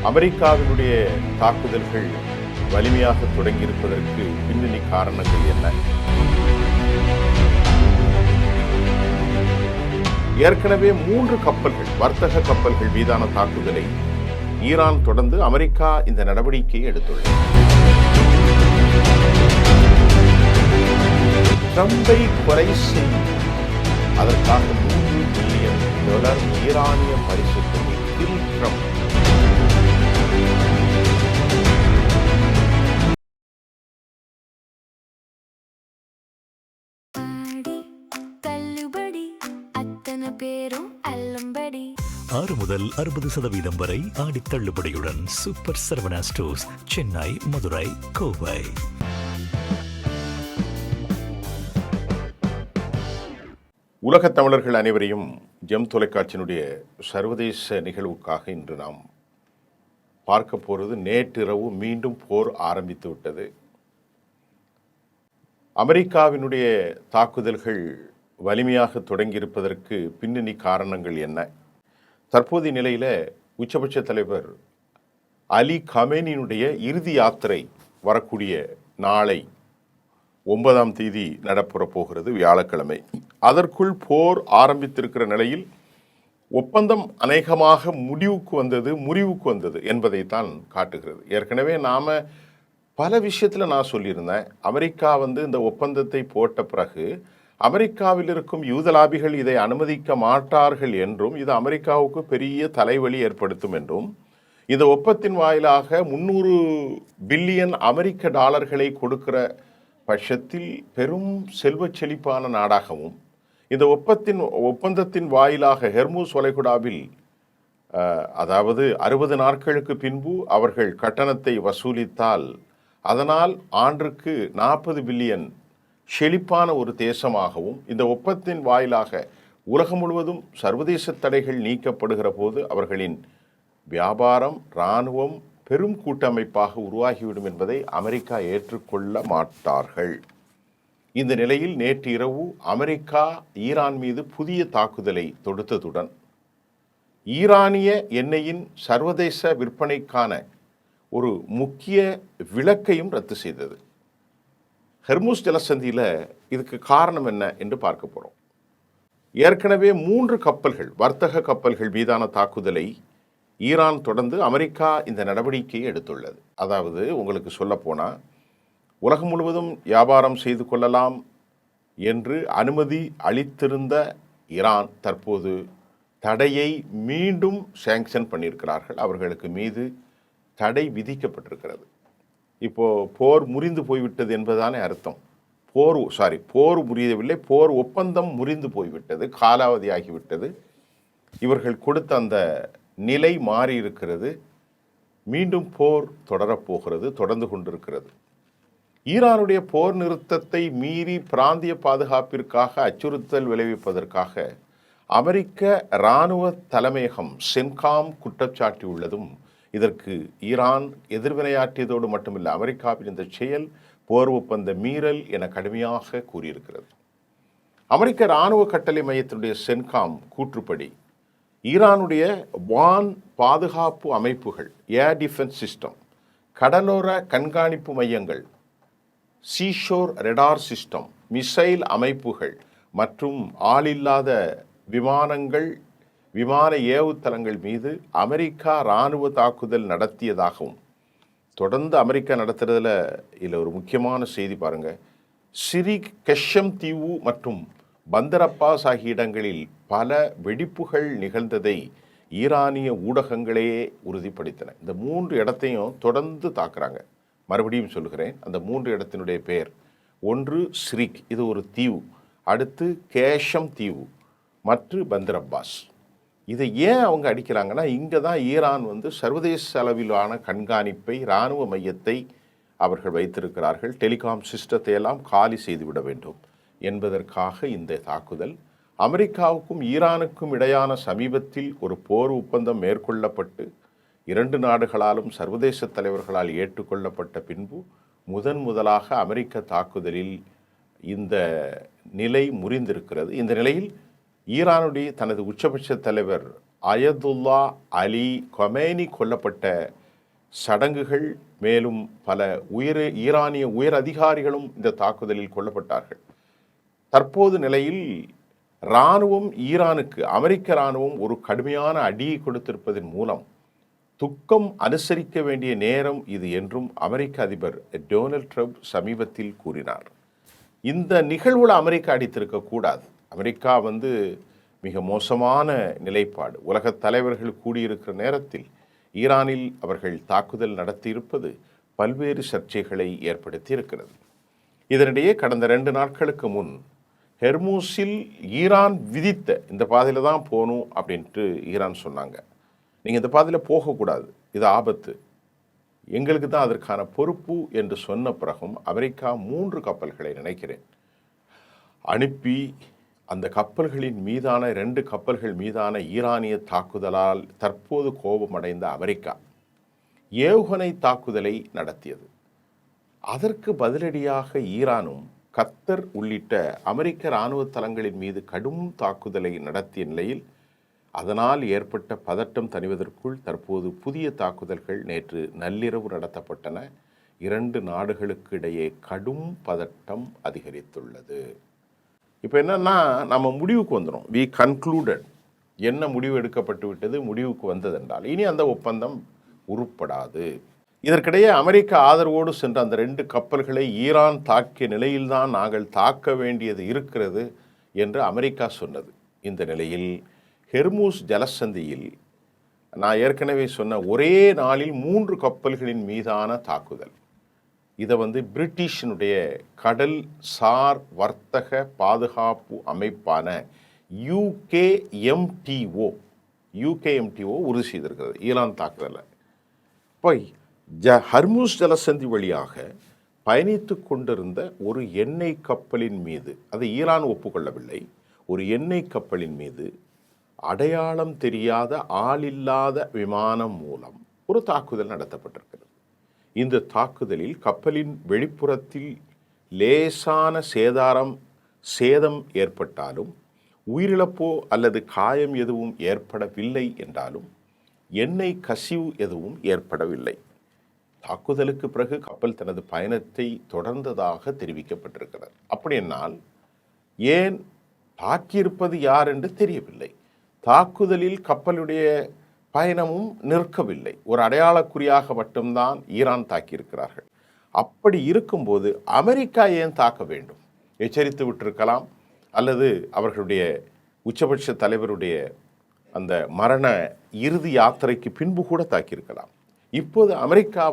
அமெரிக்காவினுடைய தாக்குதல்கள் வலிமையாக தொடங்கியிருப்பதற்கு பின்னணி காரணங்கள் என்ன? ஏற்கனவே 3 கப்பல்கள், வர்த்தக கப்பல்கள் மீதான தாக்குதலை ஈரான் தொடர்ந்து அமெரிக்கா இந்த நடவடிக்கையை எடுத்துள்ளது. ட்ரம்பை கொலை செய்யும் அதற்காக $3 பில்லியன் ஈரானிய பரிசு தொகை. ட்ரம்ப் $6 முதல் 60% வரை ஆடி தள்ளுபடியுடன் சூப்பர் சரவணா ஸ்டோர்ஸ், சென்னை, மதுரை, கோவை. உலகத் தமிழர்கள் அனைவரையும் ஜெம் தொலைக்காட்சியினுடைய சர்வதேச நிகழ்வுக்காக இன்று நாம் பார்க்க போகிறது. நேற்றிரவு மீண்டும் போர் ஆரம்பித்து விட்டது. அமெரிக்காவினுடைய தாக்குதல்கள் வலிமையாக தொடங்கியிருப்பதற்கு பின்னணி காரணங்கள் என்ன? தற்போதைய நிலையில் உச்சபட்ச தலைவர் அலி கமேனியினுடைய இறுதி யாத்திரை வரக்கூடிய நாளை 9ஆம் தேதி நடைபெற போகிறது, வியாழக்கிழமை. அதற்குள் போர் ஆரம்பித்திருக்கிற நிலையில் ஒப்பந்தம் அநேகமாக முறிவுக்கு வந்தது என்பதைத்தான் காட்டுகிறது. ஏற்கனவே நாம் பல விஷயத்தில் நான் சொல்லியிருந்தேன், அமெரிக்கா இந்த ஒப்பந்தத்தை போட்ட பிறகு அமெரிக்காவில் இருக்கும் யூதலாபிகள் இதை அனுமதிக்க மாட்டார்கள் என்றும், இது அமெரிக்காவுக்கு பெரிய தலைவலி ஏற்படுத்தும் என்றும், இந்த ஒப்பத்தின் வாயிலாக $300 பில்லியன் அமெரிக்க டாலர்களை கொடுக்கிற பட்சத்தில் பெரும் செல்வ செழிப்பான நாடாகவும், இந்த ஒப்பந்தத்தின் வாயிலாக ஹெர்முஸ் வளைகுடாவில் அதாவது 60 நாட்களுக்கு பின்பு அவர்கள் கட்டணத்தை வசூலித்தால் அதனால் ஆண்டுக்கு $40 பில்லியன் செழிப்பான ஒரு தேசமாகவும், இந்த ஒப்பத்தின் வாயிலாக உலகம் முழுவதும் சர்வதேச தடைகள் நீக்கப்படுகிற போது அவர்களின் வியாபாரம், இராணுவம் பெரும் கூட்டமைப்பாக உருவாகிவிடும் என்பதை அமெரிக்கா ஏற்றுக்கொள்ள மாட்டார்கள். இந்த நிலையில் நேற்று இரவு அமெரிக்கா ஈரான் மீது புதிய தாக்குதலை தொடுத்ததுடன் ஈரானிய எண்ணெயின் சர்வதேச விற்பனைக்கான ஒரு முக்கிய விலக்கையும் ரத்து செய்தது. ஹெர்முஸ் ஜலசந்தியில் இதுக்கு காரணம் என்ன என்று பார்க்க போகிறோம். ஏற்கனவே 3 கப்பல்கள், வர்த்தக கப்பல்கள் மீதான தாக்குதலை ஈரான் தொடர்ந்து அமெரிக்கா இந்த நடவடிக்கையை எடுத்துள்ளது. அதாவது உங்களுக்கு சொல்லப்போனால், உலகம் முழுவதும் வியாபாரம் செய்து கொள்ளலாம் என்று அனுமதி அளித்திருந்த ஈரான் தற்போது தடையை மீண்டும் சாங்ஷன் பண்ணியிருக்கிறார்கள். அவர்களுக்கு மீது தடை விதிக்கப்பட்டிருக்கிறது. இப்போது போர் முறிந்து போய்விட்டது என்பதானே அர்த்தம். போர் முறியவில்லை, போர் ஒப்பந்தம் முறிந்து போய்விட்டது, காலாவதியாகிவிட்டது. இவர்கள் கொடுத்த அந்த நிலை மாறி இருக்கிறது. மீண்டும் போர் தொடரப்போகிறது, தொடர்ந்து கொண்டிருக்கிறது. ஈரானுடைய போர் நிறுத்தத்தை மீறி பிராந்திய பாதுகாப்பிற்காக அச்சுறுத்தல் விளைவிப்பதற்காக அமெரிக்க இராணுவ தலைமையகம் சென்காம் குற்றச்சாட்டியுள்ளதும், இதற்கு ஈரான் எதிர்வினையாற்றியதோடு மட்டுமில்லை, அமெரிக்காவின் இந்த செயல் போர் ஒப்பந்த மீறல் என கடுமையாக கூறியிருக்கிறது. அமெரிக்க இராணுவ கட்டளை மையத்தினுடைய சென்காம் கூற்றுப்படி ஈரானுடைய வான் பாதுகாப்பு அமைப்புகள், ஏர் டிஃபென்ஸ் சிஸ்டம், கடலோர கண்காணிப்பு மையங்கள், சீஷோர் ரெடார் சிஸ்டம், மிசைல் அமைப்புகள் மற்றும் ஆளில்லாத விமானங்கள், விமான ஏவுதளங்கள் மீது அமெரிக்கா இராணுவ தாக்குதல் நடத்தியதாகவும், தொடர்ந்து அமெரிக்கா நடத்துறதுல இதில் ஒரு முக்கியமான செய்தி பாருங்கள். சிரிக், கெஷம் தீவு மற்றும் பந்தர் அப்பாஸ் ஆகிய இடங்களில் பல வெடிப்புகள் நிகழ்ந்ததை ஈரானிய ஊடகங்களே உறுதிப்படுத்தின. இந்த 3 இடத்தையும் தொடர்ந்து தாக்குறாங்க. மறுபடியும் சொல்கிறேன், அந்த 3 இடத்தினுடைய பெயர், ஒன்று சிரிக், இது ஒரு தீவு, அடுத்து கேஷம் தீவு மற்றும் பந்தர் அப்பாஸ். இதை ஏன் அவங்க அடிக்கிறாங்கன்னா, இங்கே தான் ஈரான் சர்வதேச அளவிலான கண்காணிப்பை, இராணுவ மையத்தை அவர்கள் வைத்திருக்கிறார்கள். டெலிகாம் சிஸ்டத்தை எல்லாம் காலி செய்துவிட வேண்டும் என்பதற்காக இந்த தாக்குதல். அமெரிக்காவுக்கும் ஈரானுக்கும் இடையான சமீபத்தில் ஒரு போர் ஒப்பந்தம் மேற்கொள்ளப்பட்டு 2 நாடுகளாலும் சர்வதேச தலைவர்களால் ஏற்றுக்கொள்ளப்பட்ட பின்பு முதலாக அமெரிக்க தாக்குதலில் இந்த நிலை முறிந்திருக்கிறது. இந்த நிலையில் ஈரானுடைய தனது உச்சபட்ச தலைவர் அயதுல்லா அலி கொமேனி கொல்லப்பட்ட சடங்குகள், மேலும் பல ஈரானிய உயர் அதிகாரிகளும் இந்த தாக்குதலில் கொல்லப்பட்டார்கள். தற்போது நிலையில் இராணுவம் ஈரானுக்கு அமெரிக்க இராணுவம் ஒரு கடுமையான அடியை கொடுத்திருப்பதன் மூலம் துக்கம் அனுசரிக்க வேண்டிய நேரம் இது என்றும் அமெரிக்க அதிபர் டொனால்ட் ட்ரம்ப் சமீபத்தில் கூறினார். இந்த நிகழ்வுல அமெரிக்கா அடித்திருக்க கூடாது. அமெரிக்கா மிக மோசமான நிலைப்பாடு. உலகத் தலைவர்கள் கூடியிருக்கிற நேரத்தில் ஈரானில் அவர்கள் தாக்குதல் நடத்தியிருப்பது பல்வேறு சர்ச்சைகளை ஏற்படுத்தி இருக்கிறது. இதனிடையே கடந்த 2 நாட்களுக்கு முன் ஹெர்மூஸில் ஈரான் விதித்த இந்த பாதையில் தான் போகணும் அப்படின்ட்டு ஈரான் சொன்னாங்க. நீங்கள் இந்த பாதையில் போகக்கூடாது, இது ஆபத்து, எங்களுக்கு தான் அதற்கான பொறுப்பு என்று சொன்ன பிறகும் அமெரிக்கா 3 கப்பல்களை நினைக்கிறேன் அனுப்பி அந்த கப்பல்களின் மீதான 2 கப்பல்கள் மீதான ஈரானிய தாக்குதலால் தற்போது கோபமடைந்த அமெரிக்கா ஏவுகணை தாக்குதலை நடத்தியது. அதற்கு பதிலடியாக ஈரானும் கத்தர் உள்ளிட்ட அமெரிக்க இராணுவ தளங்களின் மீது கடும் தாக்குதலை நடத்திய நிலையில் அதனால் ஏற்பட்ட பதட்டம் தணிவதற்குள் தற்போது புதிய தாக்குதல்கள் நேற்று நள்ளிரவு நடத்தப்பட்டன. 2 நாடுகளுக்கு இடையே கடும் பதட்டம் அதிகரித்துள்ளது. இப்போ என்னன்னா, நம்ம முடிவுக்கு வந்துடும். வி கன்க்ளூடட், என்ன முடிவு எடுக்கப்பட்டு விட்டது, முடிவுக்கு வந்ததென்றால் இனி அந்த ஒப்பந்தம் உருப்படாது. இதற்கிடையே அமெரிக்க ஆதரவோடு சென்ற அந்த 2 கப்பல்களை ஈரான் தாக்கிய நிலையில்தான் நாங்கள் தாக்க வேண்டியது இருக்கிறது என்று அமெரிக்கா சொன்னது. இந்த நிலையில் ஹெர்மூஸ் ஜலசந்தியில் நான் ஏற்கனவே சொன்ன ஒரே நாளில் 3 கப்பல்களின் மீதான தாக்குதல், இதை பிரிட்டிஷினுடைய கடல் சார் வர்த்தக பாதுகாப்பு அமைப்பான யூகேஎம்டிஓ உறுதி செய்திருக்கிறது ஈரான் தாக்குதலை. இப்போ ஹர்மூஸ் ஜலசந்தி வழியாக பயணித்து கொண்டிருந்த ஒரு எண்ணெய் கப்பலின் மீது, அதை ஈரான் ஒப்புக்கொள்ளவில்லை, ஒரு எண்ணெய் கப்பலின் மீது அடையாளம் தெரியாத ஆளில்லாத விமானம் மூலம் ஒரு தாக்குதல் நடத்தப்பட்டிருக்கிறது. இந்த தாக்குதலில் கப்பலின் வெளிப்புறத்தில் லேசான சேதம் ஏற்பட்டாலும் உயிரிழப்போ அல்லது காயம் எதுவும் ஏற்படவில்லை என்றாலும் எண்ணெய் கசிவு எதுவும் ஏற்படவில்லை. தாக்குதலுக்கு பிறகு கப்பல் தனது பயணத்தை தொடர்ந்ததாக தெரிவிக்கப்பட்டிருக்கிறது. அப்படி என்னால் ஏன் தாக்கியிருப்பது யார் என்று தெரியவில்லை. தாக்குதலில் கப்பலுடைய பயணமும் நிற்கவில்லை. ஒரு அடையாளக்குறியாக மட்டும்தான் ஈரான் தாக்கியிருக்கிறார்கள். அப்படி இருக்கும்போது அமெரிக்கா ஏன் தாக்க வேண்டும்? எச்சரித்து விட்டிருக்கலாம், அல்லது அவர்களுடைய உச்சபட்ச தலைவருடைய அந்த மரண இறுதி யாத்திரைக்கு பின்பு கூட தாக்கியிருக்கலாம். இப்போது அமெரிக்கா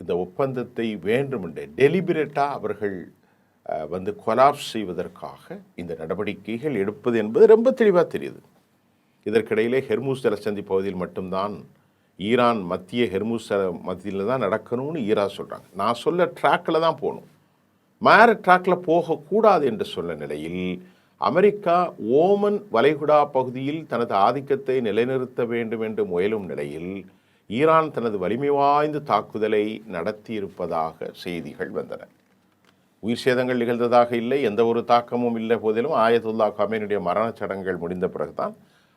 இந்த ஒப்பந்தத்தை வேண்டுமென்றே டெலிபரேட்டாக அவர்கள் கொலாப்ஸ் செய்வதற்காக இந்த நடவடிக்கைகள் எடுப்பது என்பது ரொம்ப தெளிவாக தெரியுது. இதற்கிடையிலே ஹெர்மூஸ் ஜலசந்தி பகுதியில் மட்டும்தான் ஈரான் மத்திய ஹெர்மூஸ் மத்தியில் தான் நடக்கணும்னு ஈரான் சொல்கிறாங்க. நான் சொல்ல ட்ராக்கில் தான் போகணும், மேற ட்ராக்கில் போகக்கூடாது என்று சொன்ன நிலையில் அமெரிக்கா ஓமன் வளைகுடா பகுதியில் தனது ஆதிக்கத்தை நிலைநிறுத்த வேண்டும் என்று முயலும் நிலையில் ஈரான் தனது வலிமை வாய்ந்த தாக்குதலை நடத்தியிருப்பதாக செய்திகள் வந்தன. உயிர் சேதங்கள் நிகழ்ந்ததாக இல்லை, எந்த ஒரு தாக்கமும் இல்லை போதிலும் ஆயத்துல்லா கமேனியுடைய மரணச் சடங்குகள் முடிந்த பிறகுதான்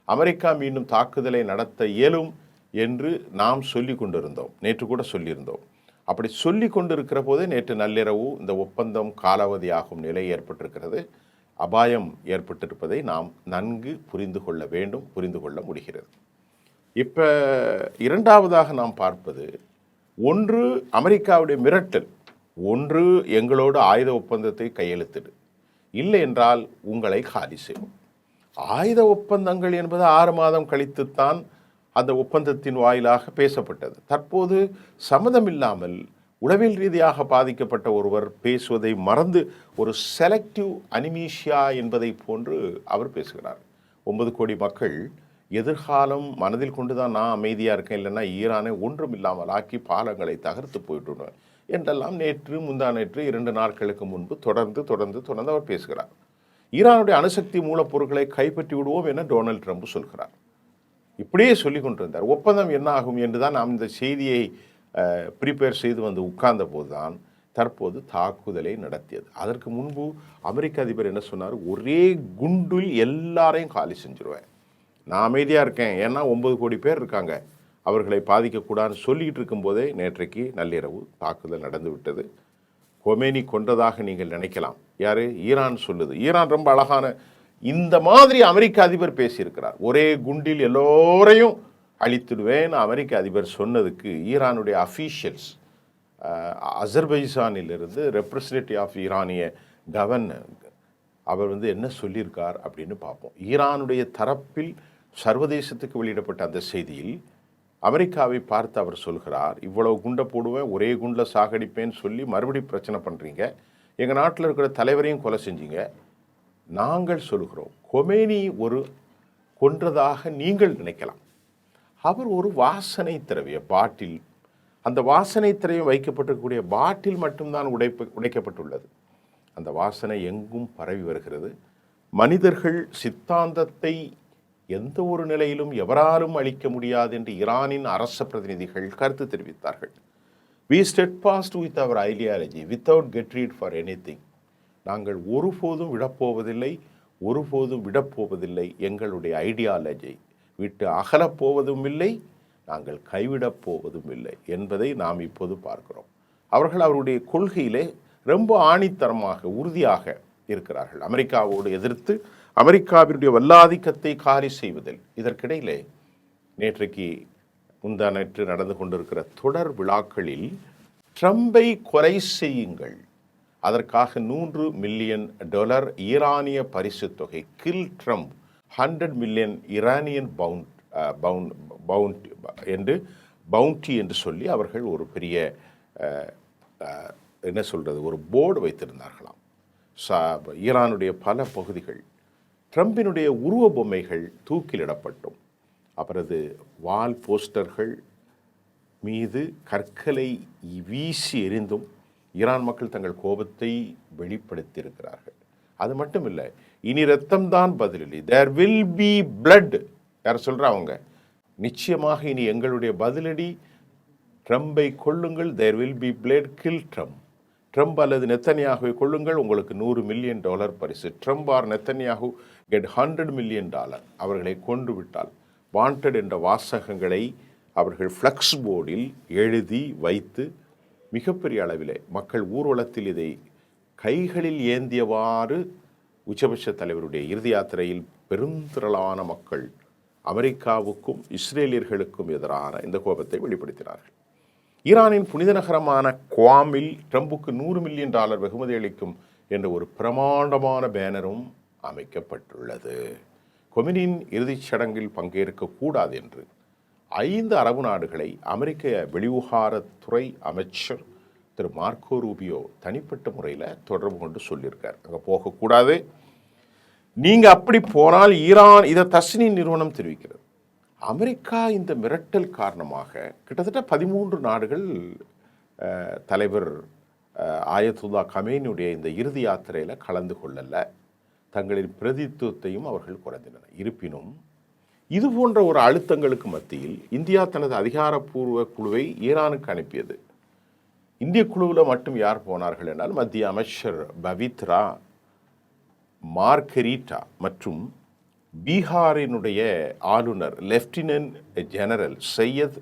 அமெரிக்கா மீண்டும் தாக்குதலை நடத்த இயலும் என்று நாம் சொல்லி கொண்டிருந்தோம். நேற்று கூட சொல்லியிருந்தோம். அப்படி சொல்லி கொண்டிருக்கிற போதே நேற்று நள்ளிரவு இந்த ஒப்பந்தம் காலாவதியாகும் நிலை ஏற்பட்டிருக்கிறது. அபாயம் ஏற்பட்டிருப்பதை நாம் நன்கு புரிந்து கொள்ள வேண்டும், புரிந்து கொள்ள முடிகிறது. இப்போ இரண்டாவதாக நாம் பார்ப்பது, ஒன்று அமெரிக்காவுடைய மிரட்டல், ஒன்று எங்களோடு ஆயுத ஒப்பந்தத்தை கையெழுத்திடு, இல்லை என்றால் உங்களை காலி செய்வோம். ஆயுத ஒப்பந்தங்கள் என்பது 6 மாதம் கழித்துத்தான் அந்த ஒப்பந்தத்தின் வாயிலாக பேசப்பட்டது. தற்போது சம்மதமில்லாமல் உளவியல் ரீதியாக பாதிக்கப்பட்ட ஒருவர் பேசுவதை மறந்து ஒரு செலக்டிவ் அனிமீஷியா என்பதை போன்று அவர் பேசுகிறார். 9 கோடி மக்கள் எதிர்காலம் மனதில் கொண்டுதான் நான் அமைதியாக இருக்கேன், இல்லைன்னா ஈரானை ஒன்றும் இல்லாமல் ஆக்கி பாலங்களை தகர்த்து போயிட்டுருவேன் என்றெல்லாம் நேற்று முந்தா நேற்று 2 நாட்களுக்கு முன்பு தொடர்ந்து அவர் பேசுகிறார். ஈரானுடைய அணுசக்தி மூலப்பொருட்களை கைப்பற்றி விடுவோம் என டொனால்ட் ட்ரம்ப் சொல்கிறார். இப்படியே சொல்லி கொண்டிருந்தார். ஒப்பந்தம் என்ன ஆகும் என்று தான் நாம் இந்த செய்தியை ப்ரிப்பேர் செய்து உட்கார்ந்த போது தான் தற்போது தாக்குதலை நடத்தியது. அதற்கு முன்பு அமெரிக்க அதிபர் என்ன சொன்னார்? ஒரே குண்டில் எல்லாரையும் காலி செஞ்சிருவேன், நான் அமைதியாக இருக்கேன், ஏன்னா 9 கோடி பேர் இருக்காங்க, அவர்களை பாதிக்கக்கூடாதுன்னு சொல்லிகிட்டு இருக்கும்போதே நேற்றைக்கு நள்ளிரவு தாக்குதல் நடந்து விட்டது. கொமேனி கொன்றதாக நீங்கள் நினைக்கலாம். யார்? ஈரான் சொல்லுது. ஈரான் ரொம்ப அழகான, இந்த மாதிரி அமெரிக்க அதிபர் பேசியிருக்கிறார். ஒரே குண்டில் எல்லோரையும் அழித்துடுவேன் அமெரிக்க அதிபர் சொன்னதுக்கு ஈரானுடைய அஃபீஷியல்ஸ், அசர்பைஜானிலிருந்து ரெப்ரசன்டேட்டிவ் ஆஃப் ஈரானிய கவர்னர், அவர் என்ன சொல்லியிருக்கார் அப்படின்னு பார்ப்போம். ஈரானுடைய தரப்பில் சர்வதேசத்துக்கு வெளியிடப்பட்ட அந்த செய்தியில் அமெரிக்காவை பார்த்து அவர் சொல்கிறார், இவ்வளவு குண்டை போடுவேன், ஒரே குண்டில் சாகடிப்பேன்னு சொல்லி மறுபடியும் பிரச்சனை பண்ணுறீங்க, எங்கள் நாட்டில் இருக்கிற தலைவரையும் கொலை செஞ்சீங்க. நாங்கள் சொல்கிறோம், கொமேனி ஒரு கொன்றதாக நீங்கள் நினைக்கலாம். அவர் ஒரு வாசனை திரவிய பாட்டில், அந்த வாசனை திரவியம் வைக்கப்பட்டிருக்கக்கூடிய பாட்டில் மட்டும்தான் உடைக்கப்பட்டுள்ளது. அந்த வாசனை எங்கும் பரவி வருகிறது. மனிதர்கள் சித்தாந்தத்தை எந்த ஒரு நிலையிலும் எவராலும் அளிக்க முடியாது என்று ஈரானின் அரச பிரதிநிதிகள் கருத்து தெரிவித்தார்கள். We steadfast with our ideology without get rid for anything. நாங்கள் ஒருபோதும் விடப்போவதில்லை, ஒருபோதும் விடப்போவதில்லை. எங்களுடைய ஐடியாலஜி விட்டு அகலப்போவதும் இல்லை, நாங்கள் கைவிடப் போவதும் இல்லை என்பதை நாம் இப்போது பார்க்கிறோம். அவர்கள் அவருடைய கொள்கையிலே ரொம்ப ஆணித்தரமாக உறுதியாக இருக்கிறார்கள். அமெரிக்காவோடு எதிர்த்து அமெரிக்காவினுடைய வல்லாதிக்கத்தை காலி செய்வதில். இதற்கிடையிலே நேற்றைக்கு நேற்று நடந்து கொண்டிருக்கிற தொடர் விழாக்களில் ட்ரம்பை கொலை செய்யுங்கள், அதற்காக $100 மில்லியன் ஈரானிய பரிசு தொகை, kill Trump, 100 million Iranian bounty என்று சொல்லி அவர்கள் ஒரு பெரிய ஒரு போர்டு வைத்திருந்தார்களாம். ஈரானுடைய பல பகுதிகள் ட்ரம்பினுடைய உருவ பொம்மைகள் தூக்கிலிடப்பட்டும் அவரது வால் போஸ்டர்கள் மீது கற்களை வீசி எறிந்தும் ஈரான் மக்கள் தங்கள் கோபத்தை வெளிப்படுத்தியிருக்கிறார்கள். அது மட்டும் இல்லை, இனி ரத்தம்தான் பதிலடி, தேர் வில் பி பிளட். யார் சொல்கிறா? அவங்க. நிச்சயமாக இனி எங்களுடைய பதிலடி, ட்ரம்பை கொள்ளுங்கள், there will be blood, kill Trump. Trump அல்லது நெத்தன்யாகுவை கொள்ளுங்கள், உங்களுக்கு $100 மில்லியன் பரிசு. Trump or Netanyahu get $100 million. அவர்களை கொண்டு விட்டால் வாண்டட் என்ற வாசகங்களை அவர்கள் ஃப்ளக்ஸ் போர்டில் எழுதி வைத்து மிகப்பெரிய அளவிலே மக்கள் ஊர்வலத்தில் இதை கைகளில் ஏந்தியவாறு உச்சபட்ச தலைவருடைய இறுதி யாத்திரையில் பெருந்திரளான மக்கள் அமெரிக்காவுக்கும் இஸ்ரேலியர்களுக்கும் எதிரான இந்த கோபத்தை வெளிப்படுத்தினார்கள். ஈரானின் புனித நகரமான குவாமில் ட்ரம்புக்கு $100 மில்லியன் வெகுமதி அளிக்கும் என்ற ஒரு பிரமாண்டமான பேனரும் அமைக்கப்பட்டுள்ளது. கொமினின் இறுதிச் சடங்கில் பங்கேற்கக்கூடாது என்று 5 அரபு நாடுகளை அமெரிக்க வெளிவிவகாரத்துறை அமைச்சர் திரு மார்க்கோ ரூபியோ தனிப்பட்ட முறையில் தொடர்பு கொண்டு சொல்லியிருக்கார். அங்கே போகக்கூடாது, நீங்கள் அப்படி போனால் ஈரான், இதை தஸ்னி நிறுவனம் தெரிவிக்கிறது. அமெரிக்கா இந்த மிரட்டல் காரணமாக கிட்டத்தட்ட 13 நாடுகள் தலைவர் ஆயத்துல்லா கமேனியுடைய இந்த இறுதி யாத்திரையில் கலந்து கொள்ளல, தங்களின் பிரதித்துவத்தையும் அவர்கள் குறைந்தனர். இருப்பினும் இது போன்ற ஒரு அழுத்தங்களுக்கு மத்தியில் இந்தியா தனது அதிகாரப்பூர்வ குழுவை ஈரானுக்கு அனுப்பியது. இந்திய குழுவில் மட்டும் யார் போனார்கள் என்றால் மத்திய அமைச்சர் பவித்ரா மார்கெரிட்டா மற்றும் பீகாரினுடைய ஆளுநர் லெப்டினன்ட் ஜெனரல் சையத்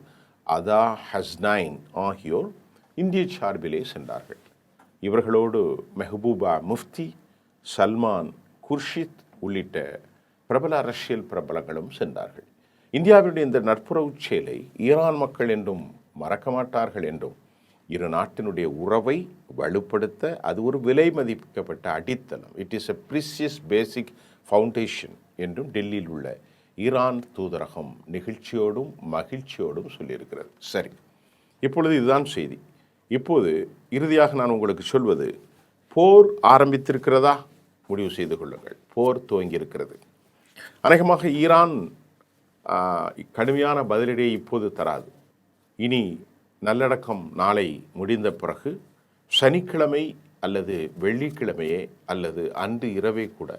அதா ஹஸ்னைன் ஆகியோர் இந்திய சார்பிலே சென்றார்கள். இவர்களோடு மெஹபூபா முஃப்தி, சல்மான் குர்ஷித் உள்ளிட்ட பிரபல அரசியல் பிரபலங்களும் சென்றார்கள். இந்தியாவினுடைய இந்த நட்புறவு செயலை ஈரான் மக்கள் என்றும் மறக்க மாட்டார்கள் என்றும், இரு நாட்டினுடைய உறவை வலுப்படுத்த அது ஒரு விலை மதிப்பிக்கப்பட்ட அடித்தளம், it is a precious basic foundation என்றும் டெல்லியில் உள்ள ஈரான் தூதரகம் நிகழ்ச்சியோடும் மகிழ்ச்சியோடும் சொல்லியிருக்கிறது. சரி, இப்பொழுது இதுதான் செய்தி. இப்போது இறுதியாக நான் உங்களுக்கு சொல்வது, போர் ஆரம்பித்திருக்கிறதா? முடிவு செய்து கொள்ளுங்கள். போர் துவங்கியிருக்கிறது. அநேகமாக ஈரான் கடுமையான பதிலடியை இப்போது தராது. இனி நல்லடக்கம் நாளை முடிந்த பிறகு சனிக்கிழமை அல்லது வெள்ளிக்கிழமையே அல்லது அன்று இரவே கூட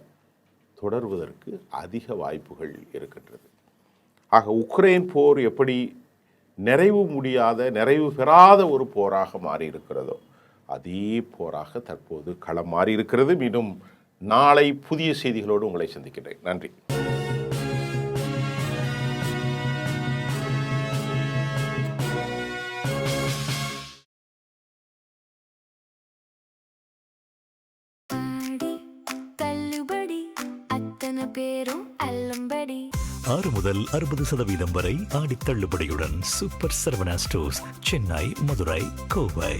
தொடர்வதற்கு அதிக வாய்ப்புகள் இருக்கின்றது. ஆக உக்ரைன் போர் எப்படி நிறைவு பெறாத ஒரு போராக மாறியிருக்கிறதோ அதே போராக தற்போது களம் மாறியிருக்கிறது. மீண்டும் நாளை புதிய செய்திகளோடு உங்களை சந்திக்கிறேன். நன்றி. அத்தனை பேரும் அல்லும்படி 6 முதல் 60% வரை ஆடி தள்ளுபடியுடன் சூப்பர் சரவணா ஸ்டோர்ஸ், சென்னை, மதுரை, கோவை.